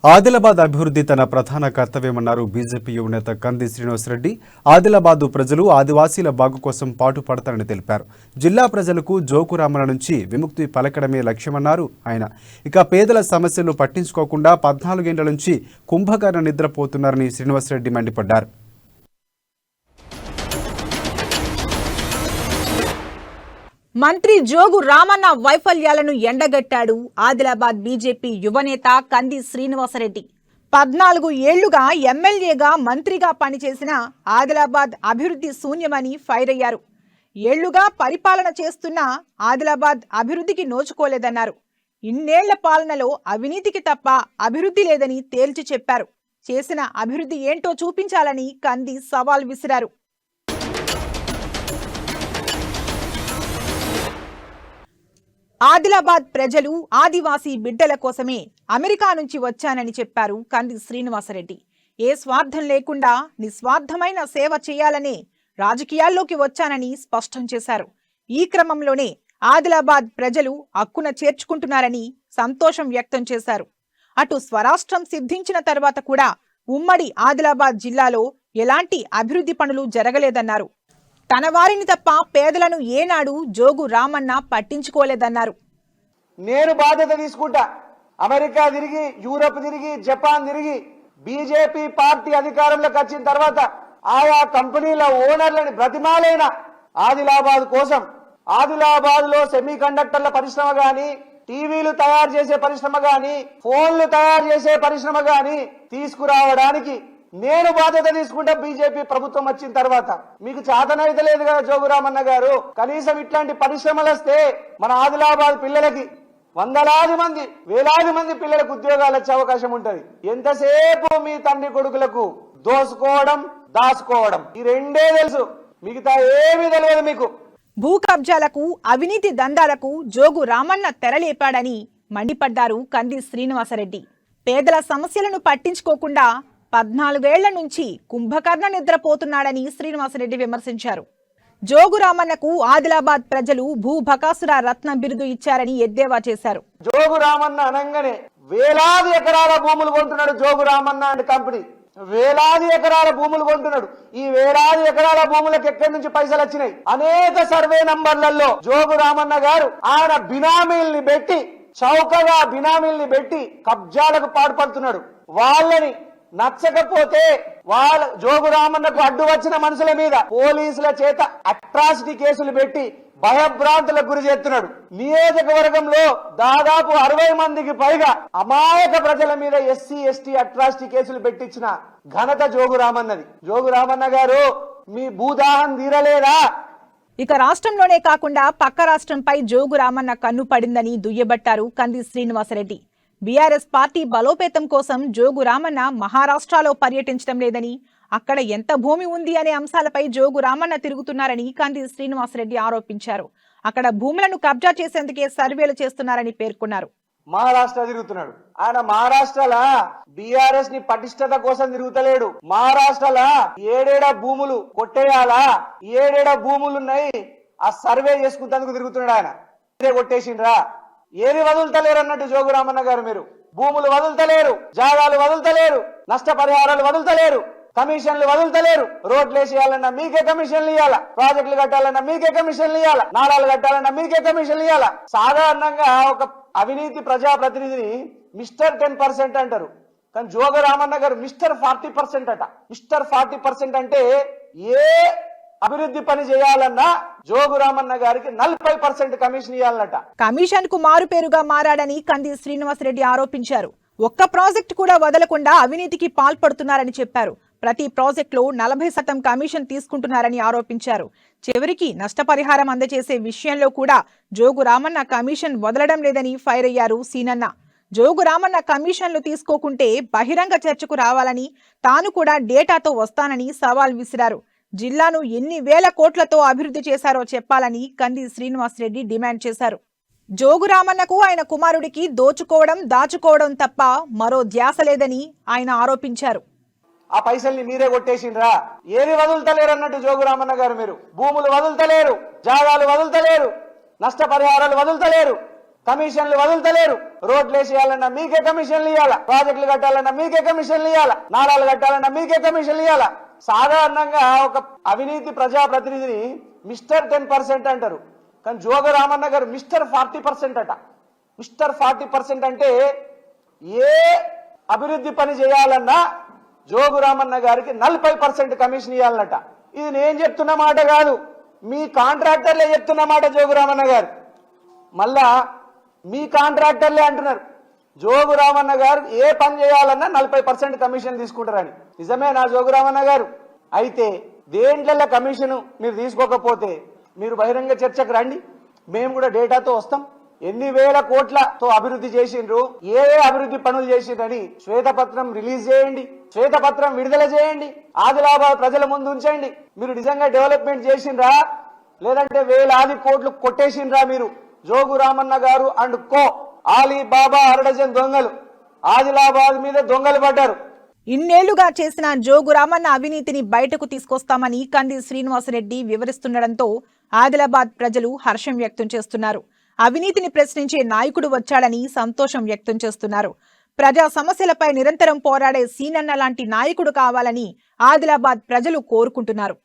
ఆదిలాబాద్ అభివృద్ధి తన ప్రధాన కర్తవ్యమన్నారు బీజేపీ యువనేత కంది శ్రీనివాసరెడ్డి. ఆదిలాబాద్ ప్రజలు ఆదివాసీల బాగు కోసం పాటుపడతారని తెలిపారు. జిల్లా ప్రజలకు జోగురామన్న నుంచి విముక్తి పలకడమే లక్ష్యమన్నారు ఆయన. ఇక పేదల సమస్యలు పట్టించుకోకుండా 14 ఏళ్ల నుంచి కుంభకర్ణ నిద్రపోతున్నారని శ్రీనివాసరెడ్డి మండిపడ్డారు. మంత్రి జోగు రామన్న వైఫల్యాలను ఎండగట్టాడు ఆదిలాబాద్ బీజేపీ యువనేత కంది శ్రీనివాసరెడ్డి. 14 ఏళ్లుగా ఎమ్మెల్యేగా మంత్రిగా పనిచేసిన ఆదిలాబాద్ అభివృద్ధి శూన్యమని ఫైర్ అయ్యారు. ఏళ్లుగా పరిపాలన చేస్తున్న ఆదిలాబాద్ అభివృద్ధికి నోచుకోలేదన్నారు. ఇన్నేళ్ల పాలనలో అవినీతికి తప్ప అభివృద్ధి లేదని తేల్చి చెప్పారు. చేసిన అభివృద్ధి ఏంటో చూపించాలని కంది సవాల్ విసిరారు. ఆదిలాబాద్ ప్రజలు ఆదివాసీ బిడ్డల కోసమే అమెరికా నుంచి వచ్చానని చెప్పారు కంది శ్రీనివాసరెడ్డి. ఏ స్వార్థం లేకుండా నిస్వార్థమైన సేవ చేయాలనే రాజకీయాల్లోకి వచ్చానని స్పష్టం చేశారు. ఈ క్రమంలోనే ఆదిలాబాద్ ప్రజలు హక్కున చేర్చుకుంటున్నారని సంతోషం వ్యక్తం చేశారు. అటు స్వరాష్ట్రం సిద్ధించిన తర్వాత కూడా ఉమ్మడి ఆదిలాబాద్ జిల్లాలో ఎలాంటి అభివృద్ధి పనులు జరగలేదన్నారు. తన వారిని తప్ప పేదలను ఏనాడు జోగు రామన్న పట్టించుకోలేదన్నారు. నేను బాధ్యత తీసుకుంటా. అమెరికా తిరిగి, యూరప్ తిరిగి, జపాన్ తిరిగి బీజేపీ పార్టీ అధికారంలోకి వచ్చిన తర్వాత ఆయా కంపెనీల ఓనర్లని బ్రతిమాలైన ఆదిలాబాద్ కోసం, ఆదిలాబాద్ లో సెమీ కండక్టర్ల పరిశ్రమ గాని, టీవీలు తయారు చేసే పరిశ్రమ గాని, ఫోన్లు తయారు చేసే పరిశ్రమ గాని తీసుకురావడానికి నేను బాధ్యత తీసుకుంటా. బీజేపీ ప్రభుత్వం వచ్చిన తర్వాత మీకు చేతనైతే లేదు కదా జోగురామన్న గారు. కనీసం ఇట్లాంటి పరిశ్రమలు వస్తే మన ఆదిలాబాద్ పిల్లలకి వందలాది మంది, వేలాది మంది పిల్లలకు ఉద్యోగాలు వచ్చే అవకాశం ఉంటది. ఎంతసేపు మీ తండ్రి కొడుకులకు దోసుకోవడం, దాచుకోవడం, ఈ రెండే తెలుసు, మిగతా ఏమీ తెలియదు మీకు. భూ కబ్జాలకు, అవినీతి దందాలకు జోగు రామన్న తెరలేపాడని మండిపడ్డారు కంది శ్రీనివాసరెడ్డి. పేదల సమస్యలను పట్టించుకోకుండా 14 ఏళ్ల నుంచి కుంభకర్ణ నిద్రపోతున్నాడని శ్రీనివాసరెడ్డి విమర్శించారు. జోగు రామన్నకు ఆదిలాబాద్ ప్రజలు భూభకాసుర రత్న బిరుదు ఇచ్చారని ఎద్దేవా చేశారు. జోగు రామన్న అనగానే వేలాది ఎకరాల భూములు కొంటున్నాడు జోగు రామన్న అండ్ కంపెనీ. వేలాది ఎకరాల భూములు కొంటున్నాడు. ఈ వేలాది ఎకరాల భూములకు ఎక్కడి నుంచి పైసలు వచ్చినాయి? అనేక సర్వే నంబర్లలో జోగు రామన్న గారు ఆయన బినామీల్ని పెట్టి, చౌకగా బినామీల్ని పెట్టి కబ్జాలకు పాల్పడుతున్నాడు. వాళ్ళని నచ్చకపోతే వాళ్ళ జోగు రామన్నకు అడ్డు వచ్చిన మనుషుల మీద పోలీసుల చేత అట్రాసిటీ కేసులు పెట్టి భయభ్రాంతులకు గురి చేస్తున్నాడు. నియోజకవర్గంలో దాదాపు 60 మందికి పైగా అమాయక ప్రజల మీద ఎస్సీ ఎస్టీ అట్రాసిటీ కేసులు పెట్టించిన ఘనత జోగు రామన్నది. జోగు రామన్న గారు, మీ భూదాహం తీరలేదా? ఇక రాష్ట్రంలోనే కాకుండా పక్క రాష్ట్రంపై జోగు రామన్న కన్ను పడిందని దుయ్యబట్టారు కంది శ్రీనివాసరెడ్డి. బీఆర్ఎస్ పార్టీ బలోపేతం కోసం జోగు రామన్న మహారాష్ట్రలో పర్యటించడం లేదని, అక్కడ ఎంత భూమి ఉంది అనే అంశాలపై జోగు రామన్న తిరుగుతున్నారని కంది శ్రీనివాసరెడ్డి ఆరోపించారు. అక్కడ భూములను కబ్జా చేసేందుకే సర్వేలు చేస్తున్నారని పేర్కొన్నారు. మహారాష్ట్ర తిరుగుతున్నాడు ఆయన. మహారాష్ట్రలో బీఆర్ఎస్ ని పటిష్టత కోసం తిరుగుతలేడు. మహారాష్ట్రలో ఏడేడ భూములు కొట్టేయాలా, ఏడేడ భూములున్నాయి ఆ సర్వే చేసుకుంటేందుకు తిరుగుతున్నాడు ఆయన. ఇదే కొట్టేసిండ్రా, ఏది వదులుతలేరు అన్నట్టు జోగు రామన్న గారు. మీరు భూములు వదులుతలేరు, జాగాలు వదులుతలేరు, నష్టపరిహారాలు వదులుతలేరు, కమిషన్లు వదులుతలేరు. రోడ్లు వేసేయాలన్నా మీకే కమిషన్లు ఇవ్వాలా, ప్రాజెక్టులు కట్టాలన్నా మీకే కమిషన్లు ఇవ్వాలా, నాలాలు కట్టాలన్నా మీకే కమిషన్లు ఇవ్వాలా. సాధారణంగా ఒక అవినీతి ప్రజాప్రతినిధిని మిస్టర్ 10% అంటారు, కానీ జోగు రామన్న గారు మిస్టర్ 40% అట. మిస్టర్ 40% అంటే ఏ అభివృద్ధి పని చేయాలన్నా జోగు రామన్న గారికి 40% కమిషన్ ఇవ్వాలన్నట. కమిషన్ కు మారు పేరుగా మారాడని కంది శ్రీనివాసరెడ్డి ఆరోపించారు. ఒక్క ప్రాజెక్టు కూడా వదలకుండా అవినీతికి పాల్పడుతున్నారని చెప్పారు. ప్రతి ప్రాజెక్టులో 40% కమిషన్ తీసుకుంటున్నారని ఆరోపించారు. చివరికి నష్టపరిహారం అందజేసే విషయంలో కూడా జోగు రామన్న కమిషన్ వదలడం లేదని ఫైర్ అయ్యారు సీనన్న. జోగు రామన్న కమిషన్లు తీసుకోకుంటే బహిరంగ చర్చకు రావాలని, తాను కూడా డేటాతో వస్తానని సవాల్ విసిరారు. జిల్లాను ఎన్ని వేల కోట్లతో అభివృద్ధి చేశారో చెప్పాలని కంది శ్రీనివాసరెడ్డి డిమాండ్ చేశారు. జోగు రామన్నకు ఆయన కుమారుడికి దోచుకోవడం, దాచుకోవడం తప్ప మరో ధ్యాస లేదని ఆయన ఆరోపించారు. ఆ పైసల్ని మీరే కొట్టేసిండ్రా, ఏది వదులుతలేరు అన్నట్టు జోగు రామన్న గారు. మీరు భూములు వదులుతలేరు, జాగాలు వదులుతలేరు, నష్టపరిహారాలు వదులుతలేరు, కమిషన్లు వదులుతలేరు. రోడ్లు వేసేయాలన్నా మీకే కమిషన్లు ఇవ్వాలా, ప్రాజెక్టులు కట్టాలన్నా మీకే కమిషన్లు ఇవ్వాలా, నాలాలు కట్టాలన్నా మీకే కమిషన్లు ఇవ్వాలా. సాధారణంగా ఒక అవినీతి ప్రజాప్రతినిధిని మిస్టర్ 10% అంటారు, కానీ జోగు రామన్న గారు మిస్టర్ 40% అట. మిస్టర్ 40% అంటే ఏ అభివృద్ధి పని చేయాలన్నా జోగు రామన్న గారికి 40% కమిషన్ ఇవ్వాలన్నట. ఇది నేను చెప్తున్న మాట కాదు, మీ కాంట్రాక్టర్లే చెప్తున్న మాట. జోగు రామన్న గారు మళ్ళా మీ కాంట్రాక్టర్లే అంటున్నారు జోగు రామన్న గారు ఏ పని చేయాలన్నా 40% కమిషన్ తీసుకుంటారని. నిజమేనా జోగు రామన్న గారు? అయితే దేంట్ల కమిషన్ మీరు తీసుకోకపోతే మీరు బహిరంగ చర్చకు రండి, మేము కూడా డేటాతో వస్తాం. ఎన్ని వేల కోట్లతో అభివృద్ధి చేసిండ్రు, ఏ అభివృద్ధి పనులు చేసిండ్రని శ్వేతపత్రం రిలీజ్ చేయండి, శ్వేతపత్రం విడుదల చేయండి, ఆదిలాబాద్ ప్రజల ముందు ఉంచండి. మీరు నిజంగా డెవలప్మెంట్ చేసిండ్రా లేదంటే వేలాది కోట్లు కొట్టేసిండ్రా మీరు? జోగు రామన్న గారు అండ్ కో ఆలీబాబా అరడజన్ దొంగలు ఆదిలాబాద్ మీద దొంగలు పడ్డారు. ఇన్నేళ్లుగా చేసిన జోగు రామన్న అవినీతిని బయటకు తీసుకొస్తామని కంది శ్రీనివాసరెడ్డి వివరిస్తుండటంతో ఆదిలాబాద్ ప్రజలు హర్షం వ్యక్తం చేస్తున్నారు. అవినీతిని ప్రశ్నించే నాయకుడు వచ్చాడని సంతోషం వ్యక్తం చేస్తున్నారు. ప్రజా సమస్యలపై నిరంతరం పోరాడే సీనన్న లాంటి నాయకుడు కావాలని ఆదిలాబాద్ ప్రజలు కోరుకుంటున్నారు.